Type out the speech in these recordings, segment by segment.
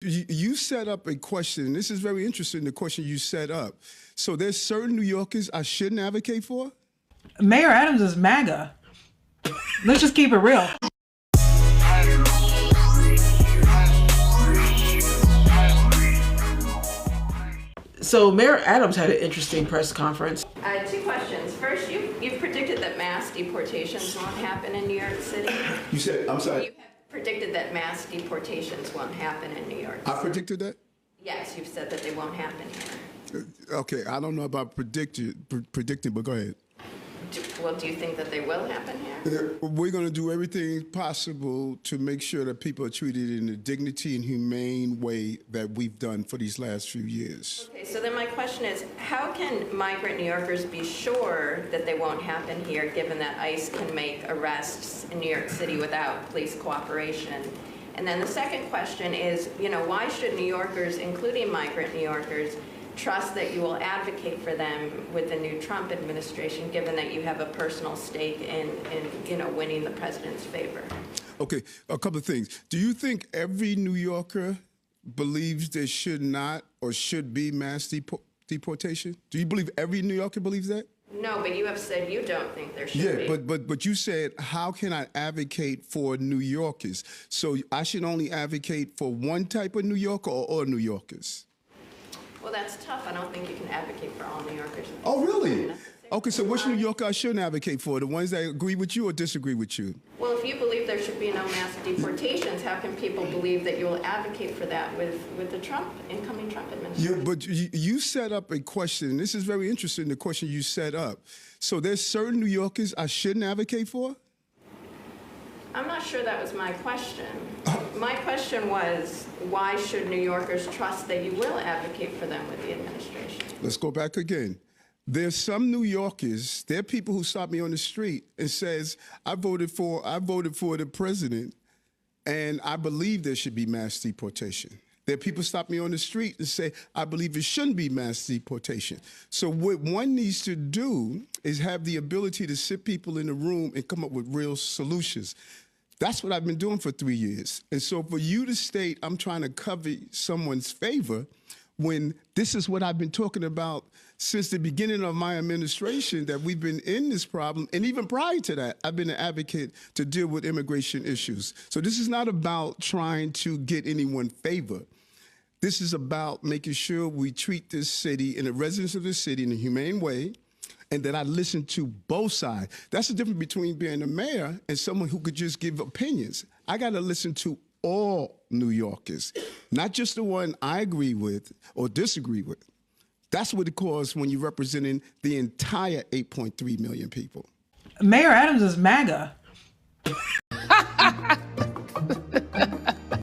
you set up a question, and this is very interesting, the question you set up. So there's certain New Yorkers I shouldn't advocate for? Mayor Adams is MAGA. Let's just keep it real. So Mayor Adams had an interesting press conference. Two questions. First, you've predicted that mass deportations won't happen in New York City. You said, I'm sorry. You have predicted that mass deportations won't happen in New York City. I predicted that? Yes, you've said that they won't happen here. Okay, I don't know about predicting, but go ahead. Do you think that they will happen here? We're going to do everything possible to make sure that people are treated in a dignity and humane way that we've done for these last few years. Okay, so then my question is, how can migrant New Yorkers be sure that they won't happen here, given that ICE can make arrests in New York City without police cooperation? And then the second question is, why should New Yorkers, including migrant New Yorkers, trust that you will advocate for them with the new Trump administration, given that you have a personal stake in winning the president's favor? Okay, a couple of things. Do you think every New Yorker believes there should not or should be mass deportation? Do you believe every New Yorker believes that? No, but you have said you don't think there should be. Yeah, but you said, how can I advocate for New Yorkers? So I should only advocate for one type of New Yorker or all New Yorkers? Well, that's tough. I don't think you can advocate for all New Yorkers. Oh, really? Okay, so which New Yorker I shouldn't advocate for? The ones that agree with you or disagree with you? Well, if you believe there should be no mass deportations, how can people believe that you will advocate for that with the incoming Trump administration? But you set up a question. This is very interesting, the question you set up. So there's certain New Yorkers I shouldn't advocate for? I'm not sure that was my question. My question was, why should New Yorkers trust that you will advocate for them with the administration? Let's go back again. There's some New Yorkers, there are people who stop me on the street and says, I voted for the president and I believe there should be mass deportation. There are people stop me on the street and say, I believe it shouldn't be mass deportation. So what one needs to do is have the ability to sit people in the room and come up with real solutions. That's what I've been doing for 3 years. And so for you to state I'm trying to cover someone's favor when this is what I've been talking about since the beginning of my administration, that we've been in this problem, and even prior to that, I've been an advocate to deal with immigration issues. So this is not about trying to get anyone favor. This is about making sure we treat this city and the residents of this city in a humane way, and that I listen to both sides. That's the difference between being a mayor and someone who could just give opinions. I got to listen to all New Yorkers, not just the one I agree with or disagree with. That's what it calls when you're representing the entire 8.3 million people. Mayor Adams is MAGA.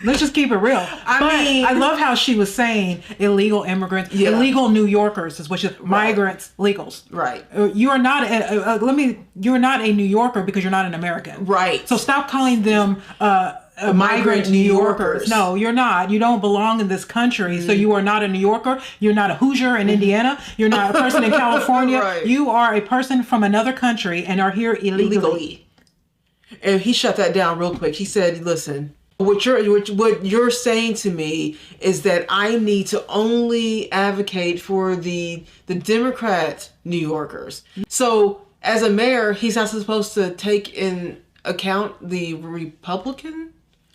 Let's just keep it real. I love how she was saying illegal immigrants, illegal New Yorkers is what she, migrants, legals. Right. You are not you're not a New Yorker because you're not an American. Right. So stop calling them migrant New Yorkers. No, you're not. You don't belong in this country. So you are not a New Yorker. You're not a Hoosier in Indiana. You're not a person in California. Right. You are a person from another country and are here illegally. And he shut that down real quick. He said, listen, what you're saying to me is that I need to only advocate for the Democrat New Yorkers. So as a mayor, he's not supposed to take in account the Republican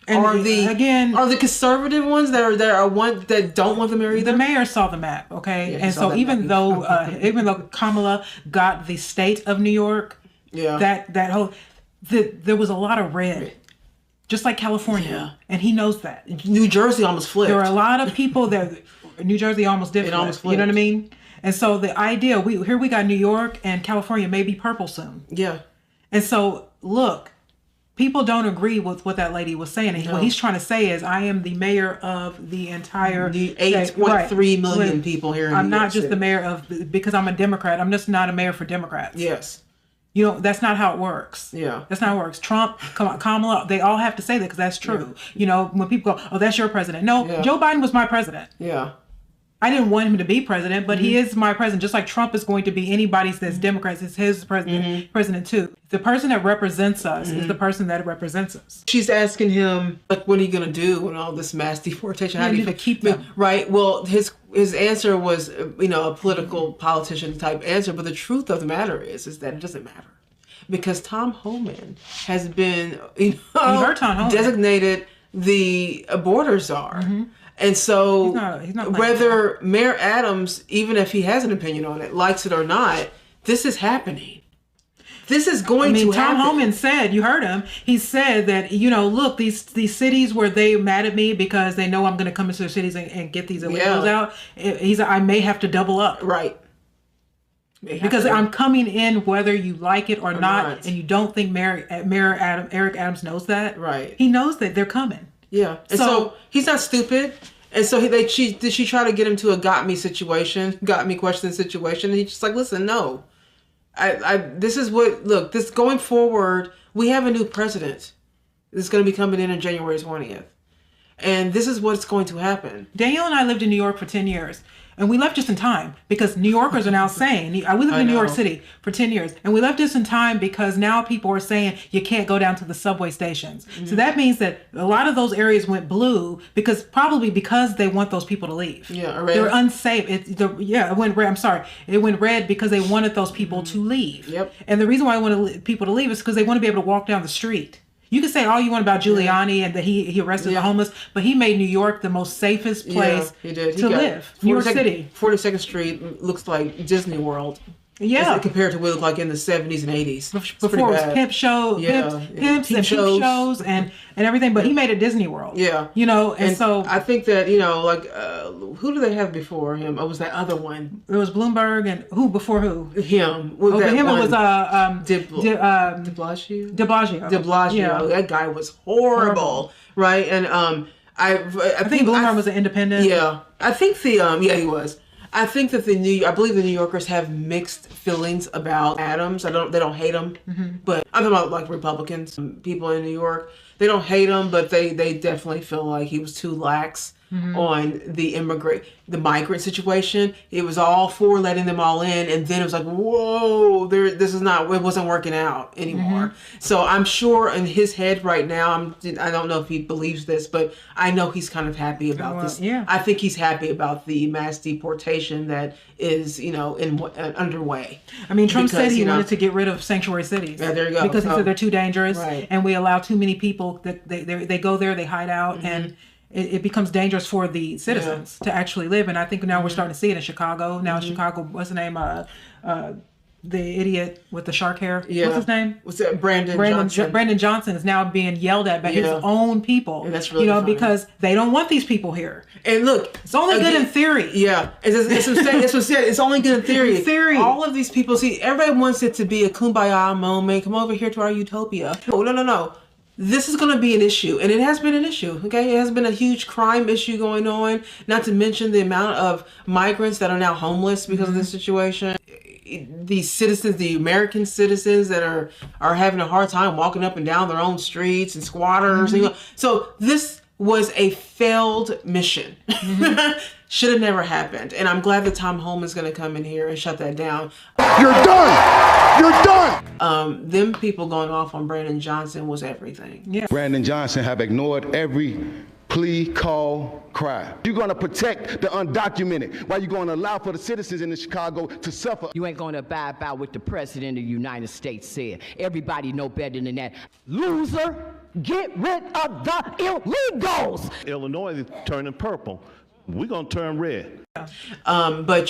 or the conservative ones that don't want the mayor either? The mayor saw the map, okay? And so even though Kamala got the state of New York, there was a lot of red. Just like California. And he knows that. New Jersey almost flipped. There are a lot of people that New Jersey almost did. It almost flipped. You know what I mean? And so the idea, we got New York and California may be purple soon. Yeah. And so look, people don't agree with what that lady was saying. And what he's trying to say is, I am the mayor of the entire 8.3 million people here in New York I'm not just City. the mayor because I'm a Democrat. I'm just not a mayor for Democrats. Yes. You know, that's not how it works. Yeah. That's not how it works. Trump, Kamala, they all have to say that because that's true. Yeah. You know, when people go, oh, that's your president. No, Joe Biden was my president. Yeah. I didn't want him to be president, but he is my president, just like Trump is going to be anybody's that's Democrats. It's his president too. The person that represents us is the person that represents us. She's asking him, like, what are you going to do when all this mass deportation? How do you keep them? Right. Well, his answer was, a political politician type answer. But the truth of the matter is that it doesn't matter. Because Tom Homan has been, designated the border czar. And so he's not whether Mayor Adams, even if he has an opinion on it, likes it or not, this is happening. This is going to happen. Tom Homan said, you heard him, he said that, look, these cities where they mad at me because they know I'm going to come into their cities and get these illegals out, I may have to double up. Right. Because I'm coming in whether you like it or not, and you don't think Eric Adams knows that. Right. He knows that they're coming. Yeah. And so he's not stupid. And so she tried to get him to a got me question situation. And he's just like, listen, no. This is going forward, we have a new president. This is going to be coming in on January 20th. And this is what's going to happen. Danielle and I lived in New York for 10 years. And we left just in time because New Yorkers are now saying, we lived in New York City for 10 years. And we left just in time because now people are saying you can't go down to the subway stations. So that means that a lot of those areas went blue because they want those people to leave. Yeah, red. They're unsafe. It went red. I'm sorry. It went red because they wanted those people to leave. Yep. And the reason why I want people to leave is because they want to be able to walk down the street. You can say all you want about Giuliani and that he arrested the homeless, but he made New York the most safest place to live. New York City. 42nd Street looks like Disney World. Yeah. Compared to what it looked like in the 70s and 80s. Before it was pimps and peep shows and everything, but he made it Disney World. Yeah. And so I think that, who do they have before him? It was that other one. It was Bloomberg and who before who? Him. It was De Blasio. De Blasio. De Blasio. Yeah. That guy was horrible. Right? And I think Bloomberg was an independent. Yeah. I think he was. I think that I believe the New Yorkers have mixed feelings about Adams. They don't hate him, but I'm talking about like Republicans, people in New York. They don't hate him, but they definitely feel like he was too lax on the migrant situation. It was all for letting them all in, and then it was like, whoa, it wasn't working out anymore. So I'm sure in his head right now, I don't know if he believes this, but I know he's kind of happy about this. Yeah. I think he's happy about the mass deportation that is, underway. I mean, Trump said he wanted to get rid of sanctuary cities. Yeah, there you go. Because he said they're too dangerous, right. And we allow too many people that they go there, they hide out, and it becomes dangerous for the citizens to actually live. And I think now we're starting to see it in Chicago. Now Chicago, what's the name? The idiot with the shark hair. Yeah. What's his name? What's that? Brandon Johnson. Brandon Johnson is now being yelled at by his own people. And that's really funny. Because they don't want these people here. And look, it's only good in theory. Yeah, it's what said. It's only good in theory. In theory. All of these people, everybody wants it to be a kumbaya moment. Come over here to our utopia. Oh, no. This is going to be an issue, and it has been an issue, okay? It has been a huge crime issue going on, not to mention the amount of migrants that are now homeless because of this situation. These citizens, the American citizens that are having a hard time walking up and down their own streets, and squatters. So this was a failed mission. Should have never happened. And I'm glad that Tom Homan's going to come in here and shut that down. You're done! You're done! Them people going off on Brandon Johnson was everything. Yeah. Brandon Johnson have ignored every plea, call, cry. You're going to protect the undocumented while you're going to allow for the citizens in Chicago to suffer. You ain't going to abide by what the President of the United States said. Everybody know better than that. Loser, get rid of the illegals! Illinois is turning purple. We're going to turn red. But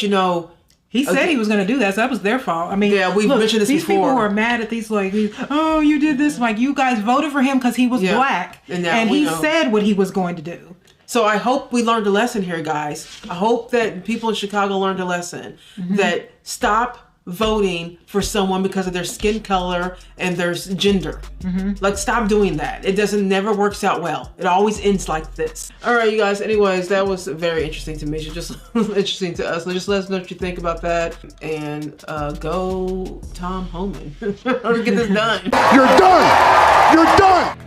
he said he was going to do that, so that was their fault. I mean, we've mentioned this these before. People who are mad at these, you did this. Like, you guys voted for him because he was black. And he said what he was going to do. So I hope we learned a lesson here, guys. I hope that people in Chicago learned a lesson. That stop voting for someone because of their skin color and their gender. Like, stop doing that. It never works out well. It always ends like this. All right, you guys. Anyways, that was very interesting to me. It's just interesting to us. So just let us know what you think about that. And go Tom Homan. Get this done. You're done! You're done!